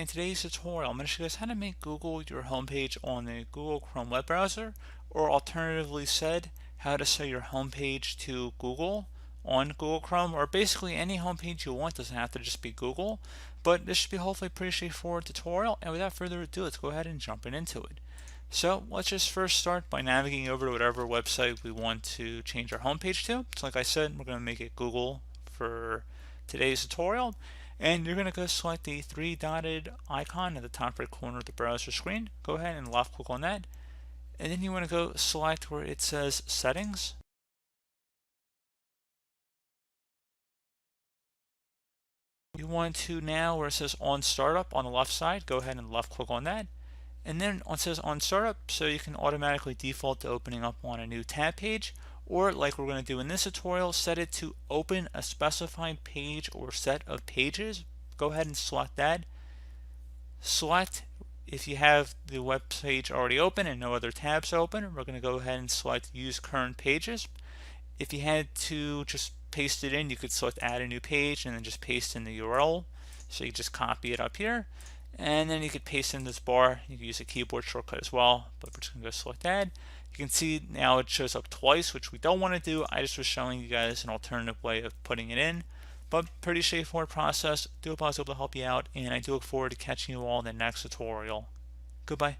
In today's tutorial, I'm going to show you guys how to make Google your homepage on the Google Chrome web browser, or alternatively said, how to set your homepage to Google on Google Chrome, or basically any homepage you want. Doesn't have to just be Google, but this should be hopefully a pretty straightforward tutorial. And without further ado, let's go ahead and jump into it. So let's just first start by navigating over to whatever website we want to change our homepage to. So like I said, we're going to make it Google for today's tutorial. And you're going to go select the three dotted icon at the top right corner of the browser screen. Go ahead and left click on that. And then you want to go select where it says settings. You want to now where it says on startup on the left side, go ahead and left click on that. And then it says on startup, so you can automatically default to opening up on a new tab page, or like we're going to do in this tutorial, set it to open a specified page or set of pages. Go ahead and select that. Select if you have the web page already open and no other tabs open. We're going to go ahead and select use current pages. If you had to just paste it in, you could select add a new page and then just paste in the URL. So you just copy it up here, and then you could paste in this bar. You can use a keyboard shortcut as well, but we're just going to go select that. You can see now it shows up twice, which we don't want to do. I just was showing you guys an alternative way of putting it in, but pretty straightforward process. Do hope I was able to help you out, and I do look forward to catching you all in the next tutorial. Goodbye.